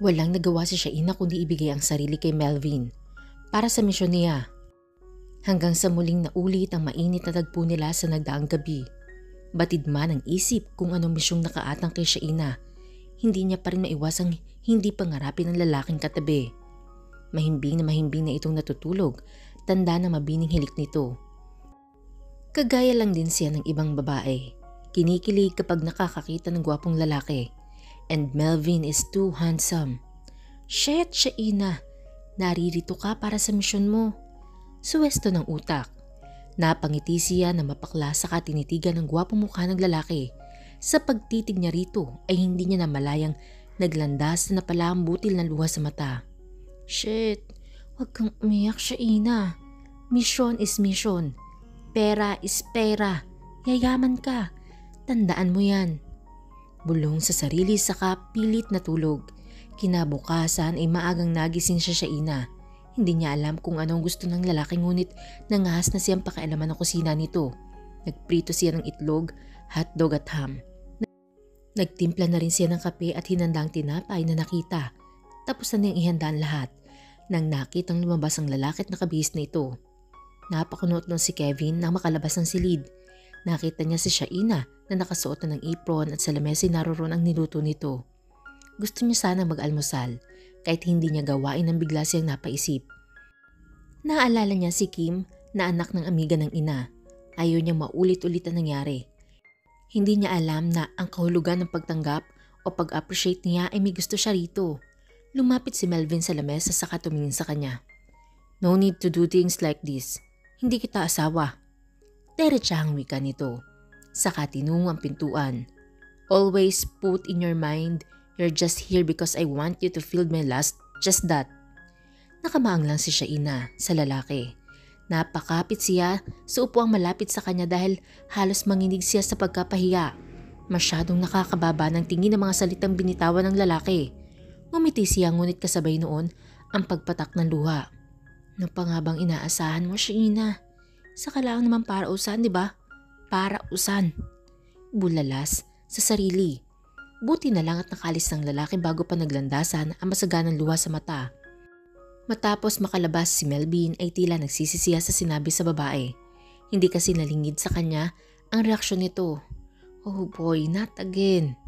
Walang nagawa si Shaina kundi ibigay ang sarili kay Melvin para sa misyon niya. Hanggang sa muling naulit ang mainit na tagpo nila sa nagdaang gabi. Batid man ang isip kung anong misyong nakaatang kay Shaina, hindi niya pa rin maiwasang hindi pangarapin ng lalaking katabi. Mahimbing na itong natutulog, tanda na mabining hilik nito. Kagaya lang din siya ng ibang babae. Kinikilig kapag nakakakita ng gwapong lalaki. And Melvin is too handsome. Shit, Shaina, naririto ka para sa misyon mo. Suwesto ng utak. Napangiti siya na mapakla sa katinitigan ng gwapong mukha ng lalaki. Sa pagtitig niya rito ay hindi niya namalayang naglandas na pala ang butil na luha sa mata. Shit, wag kang umiyak, Shaina. Mission is mission. Pera is pera. Yayaman ka. Tandaan mo yan. Bulong sa sarili saka pilit na tulog. Kinabukasan ay maagang nagising siya Shaina. Hindi niya alam kung anong gusto ng lalaki ngunit nangahas na siyang pakialaman ng kusina nito. Nagprito siya ng itlog, hotdog at ham. Nagtimpla na rin siya ng kape at hinandang tinapay na nakita. Tapos na niyang ihandaan lahat. Nang nakitang lumabas ang lalaki at nakabihis na ito. Napakunot nun si Kevin nang makalabas ng silid. Nakita niya si Shaina na nakasuot na ng apron at sa lamesa naroon ang niluto nito. Gusto niya sana mag-almusal kahit hindi niya gawain ang bigla siyang napaisip. Naalala niya si Kim na anak ng amiga ng ina. Ayaw niyang maulit-ulit ang nangyari. Hindi niya alam na ang kahulugan ng pagtanggap o pag-appreciate niya ay may gusto siya rito. Lumapit si Melvin sa lamesa saka tumingin sa kanya. No need to do things like this. Hindi kita asawa. Diretsahang wika nito. Saka tinungo ang pintuan. Always put in your mind, you're just here because I want you to feel my lust, just that. Nakamaang lang si Shaina sa lalaki. Napakapit siya sa upuang malapit sa kanya dahil halos manginig siya sa pagkapahiya. Masyadong nakakababa ng tingin ng mga salitang binitawan ng lalaki. Ngumiti siya ngunit kasabay noon ang pagpatak ng luha. Ano pa nga bang inaasahan mo, Shaina? Saka lang naman para usan, di ba? Para usan. Bulalas sa sarili. Buti na lang at nakalis ng lalaki bago pa naglandasan ang masaganang luha sa mata. Matapos makalabas si Melvin ay tila nagsisisiya sa sinabi sa babae. Hindi kasi nalingid sa kanya ang reaksyon nito. Oh boy, not again.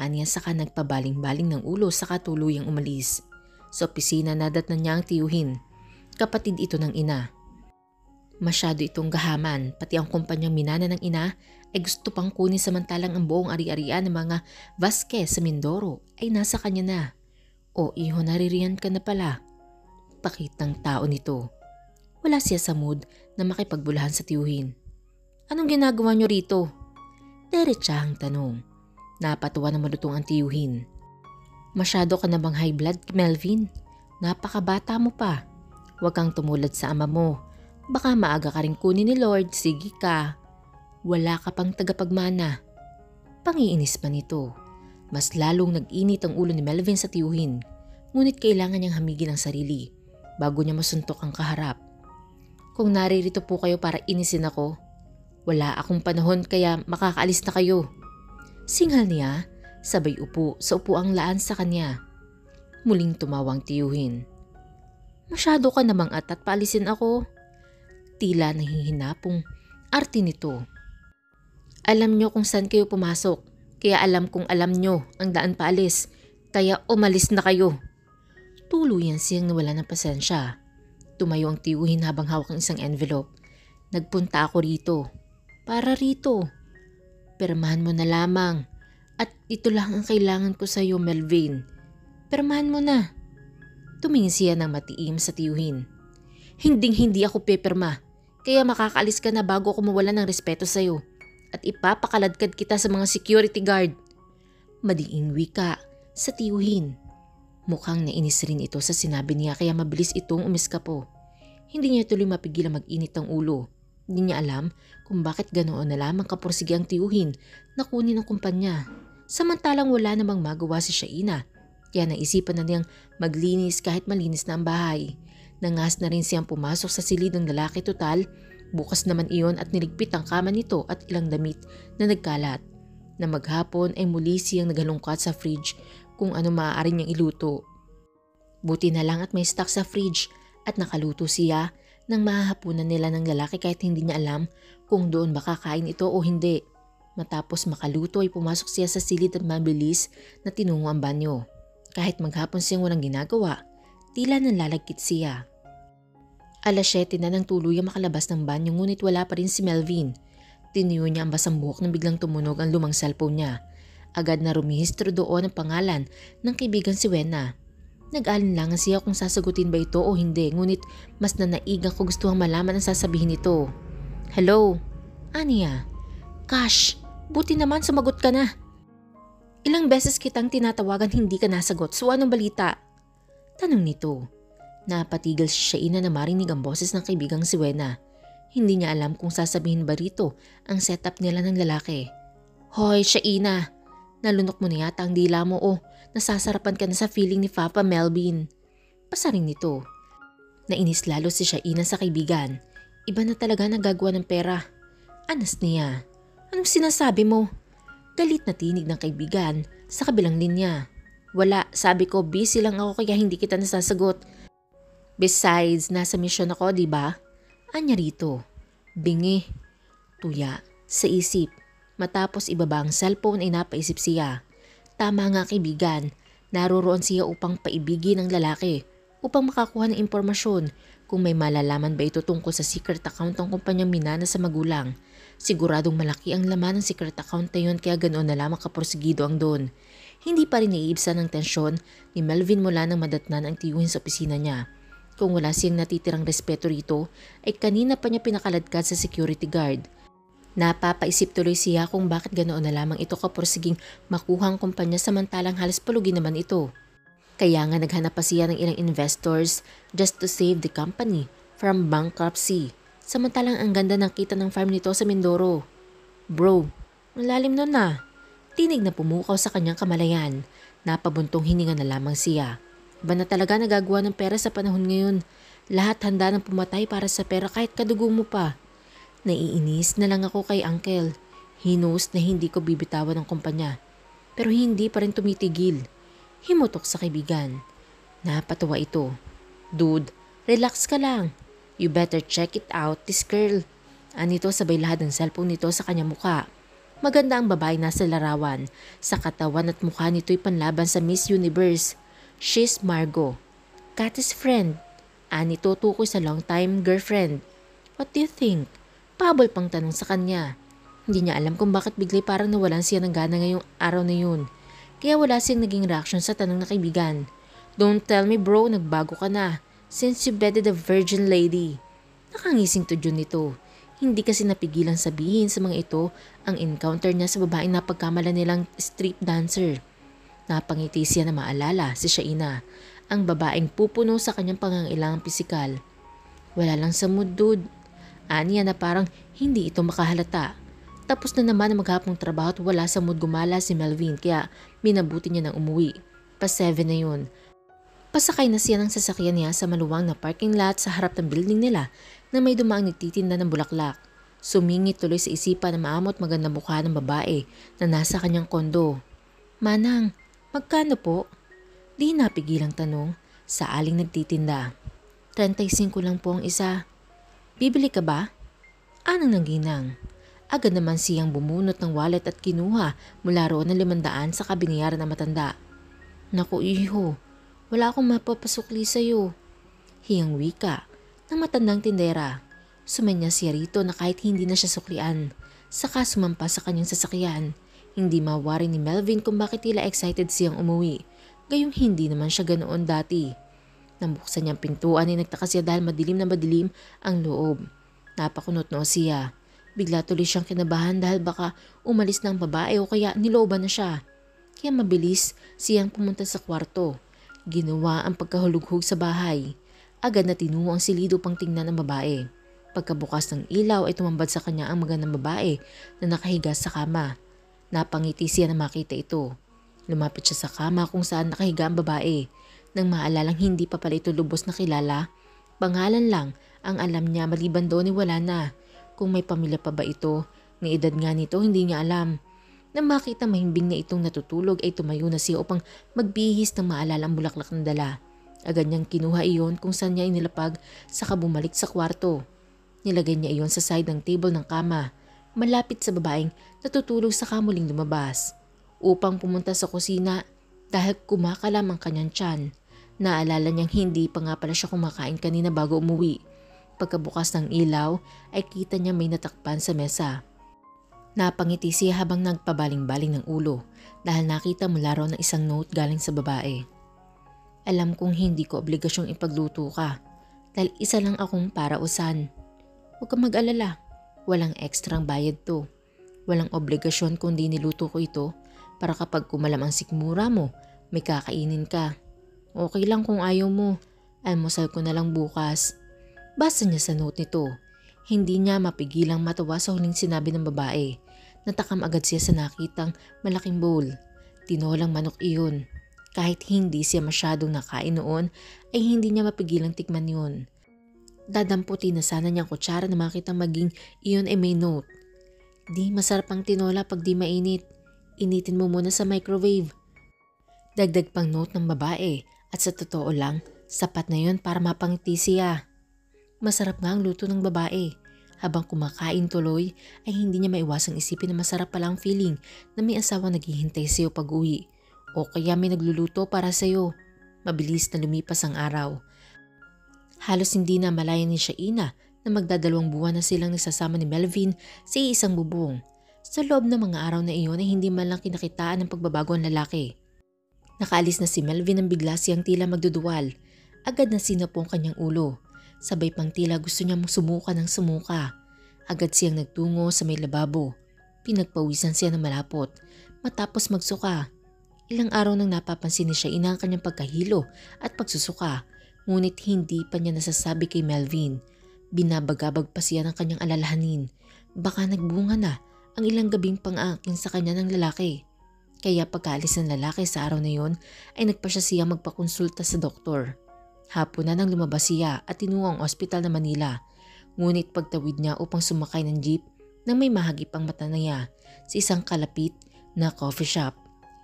Aniya saka nagpabaling-baling ng ulo saka tuluyang umalis. Sa opisina nadatnan niya ang tiyuhin. Kapatid ito ng ina. Masyado itong gahaman, pati ang kumpanyang minana ng ina ay gusto pang kunin samantalang ang buong ari-arian ng mga Vasquez sa Mindoro ay nasa kanya na. O iho, naririyan ka na pala. Pakitang tao nito. Wala siya sa mood na makipagbulahan sa tiyuhin. Anong ginagawa niyo rito? Diretsahang tanong. Napatuwa na malutong ang tiyuhin. Masyado ka na bang high blood, Melvin? Napakabata mo pa. Huwag kang tumulad sa ama mo. Baka maaga ka rin kunin ni Lord, sige ka. Wala ka pang tagapagmana. Pangiinis pa nito. Mas lalong nag-init ang ulo ni Melvin sa tiyuhin. Ngunit kailangan niyang hamigin ang sarili bago niya masuntok ang kaharap. Kung naririto po kayo para inisin ako, wala akong panahon kaya makakaalis na kayo. Singhal niya, sabay upo sa upuang laan sa kanya. Muling tumawang tiyuhin. Masyado ka namang atat paalisin ako. Tila nahihinapong arte nito. Alam nyo kung saan kayo pumasok, kaya alam kung alam nyo ang daan paalis, kaya umalis na kayo. Tuluyan siyang nawala ng pasensya. Tumayo ang tiyuhin habang hawak ang isang envelope. Nagpunta ako rito. Para rito. Pirmahan mo na lamang. At ito lang ang kailangan ko sa iyo, Melvin. Pirmahan mo na. Tumingin siya ng matiim sa tiyuhin. Hinding-hindi ako pipirma. Kaya makakaalis ka na bago ako mawalan ng respeto sa iyo. At ipapakaladkad kita sa mga security guard. Madiing wika sa tiyuhin. Mukhang nainis rin ito sa sinabi niya kaya mabilis itong umiskapo. Hindi niya tuloy mapigil ang mag-init ng ulo. Hindi niya alam kung bakit ganoon na lamang kapursige ang tiyuhin na kunin ang kumpanya. Samantalang wala namang magawa si Shaina. Kaya naisipan na niyang maglinis kahit malinis na ang bahay. Nangas na rin siyang pumasok sa silid ng lalaki total. Bukas naman iyon at niligpit ang kama nito at ilang damit na nagkalat. Na maghapon ay muli siyang naghalungkat sa fridge kung ano maaari niyang iluto. Buti na lang at may stock sa fridge at nakaluto siya nang mahahapunan nila ng lalaki kahit hindi niya alam kung doon ba kakain ito o hindi. Matapos makaluto ay pumasok siya sa silid at mabilis na tinungo ang banyo. Kahit maghapon siyang walang ginagawa, tila nanlalagkit siya. 7:00 na nang tuluyang makalabas ng banyo ngunit wala pa rin si Melvin. Tiniyo niya ang basang buhok nang biglang tumunog ang lumang cellphone niya. Agad na rumihistro doon ang pangalan ng kaibigan si Wena. Nag-alinlangan siya kung sasagutin ba ito o hindi ngunit mas nanaigang ko gustuhang malaman ang sasabihin nito. Hello? Aniya? Gosh, buti naman sumagot ka na. Ilang beses kitang tinatawagan hindi ka nasagot, so anong balita? Tanong nito. Napatigil si Shaina na marinig ang boses ng kaibigang si Wena. Hindi niya alam kung sasabihin ba rito ang setup nila ng lalaki. Hoy Shaina, nalunok mo na yata ang dila mo o nasasarapan ka na sa feeling ni Papa Melvin. Pasaring nito. Nainis lalo si Shaina sa kaibigan. Iba na talaga nagagawa ng pera. Anas niya. Anong sinasabi mo? Galit na tinig ng kaibigan sa kabilang linya. Wala, sabi ko busy lang ako kaya hindi kita nasasagot. Besides, nasa mission ako, di ba? Anya rito. Bingi. Tuya. Sa isip. Matapos ibaba ang cellphone ay napaisip siya. Tama nga kaibigan. Naroroon siya upang paibigin ang lalaki. Upang makakuha ng impormasyon kung may malalaman ba ito tungkol sa secret account ng kumpanyang minana sa magulang. Siguradong malaki ang laman ng secret account na yun kaya ganoon na lamang kaporsigido ang doon. Hindi pa rin naiibsan ng tensyon ni Melvin mula nang madatnan ang tiyuhin sa opisina niya. Kung wala siyang natitirang respeto rito, ay kanina pa niya pinakaladkad sa security guard. Napapaisip tuloy siya kung bakit ganoon na lamang ito kaporsiging makuhang kumpanya samantalang halos palugin naman ito. Kaya nga naghanap pa siya ng ilang investors just to save the company from bankruptcy. Samantalang ang ganda ng kita ng farm nito sa Mindoro. Bro, ang lalim nun na. Tinig na pumukaw sa kanyang kamalayan. Napabuntong hininga na lamang siya. Ba na talaga nagagawa ng pera sa panahon ngayon? Lahat handa ng pumatay para sa pera kahit kadugo mo pa. Naiinis na lang ako kay Uncle. He knows na hindi ko bibitawan ng kumpanya. Pero hindi pa rin tumitigil. Himutok sa kaibigan. Napatawa ito. Dude, relax ka lang. You better check it out, this girl. Anito sabay lahat ng cellphone nito sa kanya mukha. Maganda ang babae nasa larawan. Sa katawan at mukha nito'y panlaban sa Miss Universe. She's Margo, Katie's friend. Anito tukoy sa long-time girlfriend. What do you think? Pabol pang tanong sa kanya. Hindi niya alam kung bakit bigla parang nawalan siya ng gana ngayong araw na yun. Kaya wala siyang naging reaction sa tanong na kaibigan. Don't tell me bro, nagbago ka na. Since you bedded a virgin lady. Nakangising tudyo nito. Hindi kasi napigilan sabihin sa mga ito ang encounter niya sa babaeng napagkamala nilang street dancer. Napangiti siya na maalala si Shaina, ang babaeng pupuno sa kanyang pangangailangang pisikal. Wala lang sa mood dude. Aniya na parang hindi ito makahalata. Tapos na naman ang maghapong trabaho at wala sa mood gumala si Melvin kaya minabuti niya nang umuwi. Pa-7 na yun. Pasakay na siya ng sasakyan niya sa maluwang na parking lot sa harap ng building nila na may dumaang nagtitinda ng bulaklak. Sumingit tuloy sa isipan na maamot magandang mukha ng babae na nasa kanyang kondo. Manang, magkano po? Di napigilang tanong sa aling nagtitinda. 35 lang po ang isa. Bibili ka ba? Anong nangginang? Agad naman siyang bumunot ng wallet at kinuha mula roon ng 500 sa kabinayaran na matanda. Naku iho, wala akong mapapasukli sa'yo. Hiyang wika ng matandang tindera. Sumanya siya rito na kahit hindi na siya suklian. Saka sumampa sa kanyang sasakyan. Hindi mawari ni Melvin kung bakit tila excited siyang umuwi. Gayong hindi naman siya ganoon dati. Nang buksan niyang pintuan ay nagtaka siya dahil madilim na madilim ang loob. Napakunot noo siya. Bigla tuloy siyang kinabahan dahil baka umalis na ang babae o kaya nilooban na siya. Kaya mabilis siyang pumunta sa kwarto. Ginawa ang pagkahulughog sa bahay. Agad na tinungo ang silido pang tingnan ng babae. Pagkabukas ng ilaw ay tumambad sa kanya ang magandang babae na nakahiga sa kama. Napangiti siya na makita ito. Lumapit siya sa kama kung saan nakahiga ang babae. Nang maalalang hindi pa pala ito lubos na kilala, pangalan lang ang alam niya maliban doon ay wala na. Kung may pamilya pa ba ito, ng edad nga nito hindi niya alam. Nang makita mahimbing na itong natutulog ay tumayo na siya upang magbihis ng maalala ang bulaklak na dala. Agad niyang kinuha iyon kung saan niya inilapag saka bumalik sa kwarto. Nilagay niya iyon sa side ng table ng kama, malapit sa babaeng natutulog sa kamuling lumabas. Upang pumunta sa kusina dahil kumakalam ang kanyang tiyan. Naalala niyang hindi pa nga pala siya kumakain kanina bago umuwi. Pagkabukas ng ilaw ay kita niya may natakpan sa mesa. Napangiti siya habang nagpabaling-baling ng ulo dahil nakita mula raw ng isang note galing sa babae. Alam kong hindi ko obligasyong ipagluto ka dahil isa lang akong parausan. Huwag kang mag-alala, walang ekstrang bayad to. Walang obligasyon kundi niluto ko ito para kapag kumalam ang sikmura mo, may kakainin ka. Okay lang kung ayaw mo, almusal ko na lang bukas. Basa niya sa note nito. Hindi niya mapigilang matawa sa huling sinabi ng babae. Natakam agad siya sa nakitang malaking bowl. Tinolang manok iyon. Kahit hindi siya masyadong nakain noon, ay hindi niya mapigilang tikman yun. Dadamputin na sana niyang kutsara na makita maging iyon ay may note. Di masarap ang tinola pag di mainit. Initin mo muna sa microwave. Dagdag pang note ng babae at sa totoo lang, sapat na yun para mapangiti siya. Masarap nga ang luto ng babae. Habang kumakain tuloy ay hindi niya maiwasang isipin na masarap pala ang feeling na may asawa naghihintay sa iyo pag uwi. O kaya may nagluluto para sa iyo. Mabilis na lumipas ang araw. Halos hindi na malaya ni Shaina na magdadalawang buwan na silang nagsasama ni Melvin sa isang bubong. Sa loob ng mga araw na iyon ay hindi man lang kinakitaan ng pagbabago ang lalaki. Nakaalis na si Melvin nang bigla siyang tila magduduwal. Agad na sinapo ang kanyang ulo. Sabay pang tila gusto niyang sumuka ng sumuka. Agad siyang nagtungo sa may lababo. Pinagpawisan siya ng malapot matapos magsuka. Ilang araw nang napapansin ni Shaina ang kanyang pagkahilo at pagsusuka. Ngunit hindi pa niya nasasabi kay Melvin. Binabagabag pa siya ng kanyang alalahanin. Baka nagbunga na ang ilang gabing pang-aakin sa kanya ng lalaki. Kaya pagkaalis ng lalaki sa araw na yon ay nagpasya siya magpakonsulta sa doktor. Hapon na nang lumabas siya at tinungo ang ospital na Manila. Ngunit pagtawid niya upang sumakay ng jeep nang may mahagip ang mata niya sa isang kalapit na coffee shop.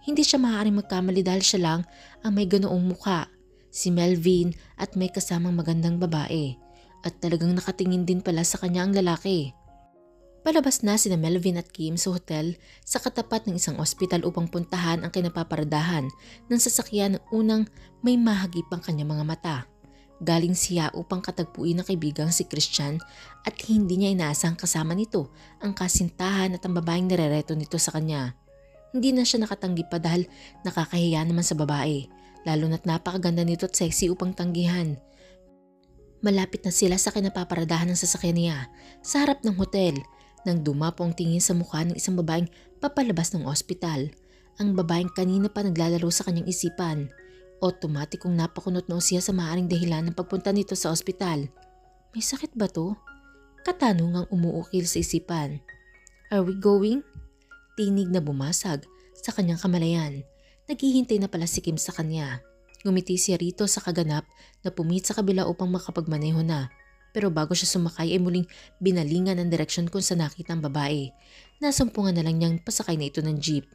Hindi siya maaaring magkamali dahil siya lang ang may ganoong mukha, si Melvin at may kasamang magandang babae. At talagang nakatingin din pala sa kanya ang lalaki. Palabas na sina Melvin at Kim sa hotel sa katapat ng isang ospital upang puntahan ang kinapaparadahan ng sasakyan ng unang may mahagip ang kanyang mga mata. Galing siya upang katagpuin ang kaibigang si Christian at hindi niya inaasang kasama nito ang kasintahan at ang babaeng nirereto nito sa kanya. Hindi na siya nakatanggi pa dahil nakakahiya naman sa babae, lalo na't napakaganda nito at sexy upang tanggihan. Malapit na sila sa kinapaparadahan ng sasakyan niya sa harap ng hotel. Nang dumapo ang tingin sa mukha ng isang babaeng papalabas ng ospital, ang babaeng kanina pa naglalaro sa kanyang isipan. Otomatikong napakunot noon siya sa maaaring dahilan ng pagpunta nito sa ospital. May sakit ba to? Katanungang umuukil sa isipan. Are we going? Tinig na bumasag sa kanyang kamalayan. Naghihintay na pala si Kim sa kanya. Ngumiti siya rito sa kaganap na pumit sa kabila upang makapagmaneho na. Pero bago siya sumakay ay muling binalingan ang direksyon kung saan nakita ang babae. Nasumpungan na lang niyang pasakay na ito ng jeep.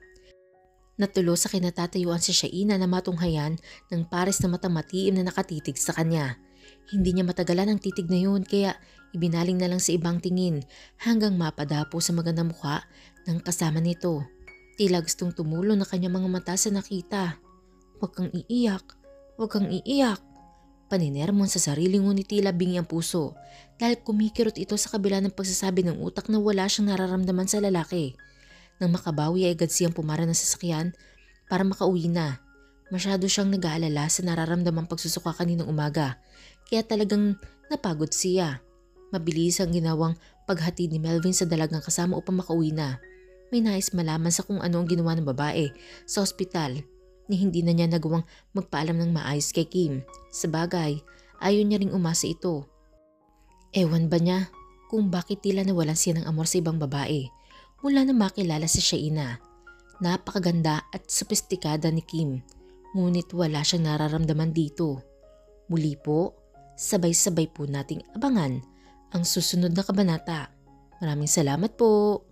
Natulo sa kinatatayuan si Shaina na matunghayan ng pares na matang matiim na nakatitig sa kanya. Hindi niya matagalan ang titig na yun kaya ibinaling na lang sa ibang tingin hanggang mapadapo sa magandang mukha ng kasama nito. Tila gustong tumulo na kanyang mga mata sa nakita. Huwag kang iiyak, huwag kang iiyak. Paninermon sa sarili ngunit tila bingi ang puso dahil kumikirot ito sa kabila ng pagsasabi ng utak na wala siyang nararamdaman sa lalaki. Nang makabawi ay agad siyang pumara ng sasakyan para makauwi na. Masyado siyang nag-aalala sa nararamdamang pagsusuka kaninang umaga kaya talagang napagod siya. Mabilis ang ginawang paghatid ni Melvin sa dalagang kasama upang makauwi na. May nais malaman sa kung ano ang ginawa ng babae sa ospital. Ni hindi na niya nagawang magpaalam ng maayos kay Kim. Sabagay, ayaw niya ring umasa ito. Ewan ba niya kung bakit tila nawalan siya ng amor sa ibang babae mula na makilala si Shaina. Napakaganda at sopistikada ni Kim, ngunit wala siyang nararamdaman dito. Muli po, sabay-sabay po nating abangan ang susunod na kabanata. Maraming salamat po.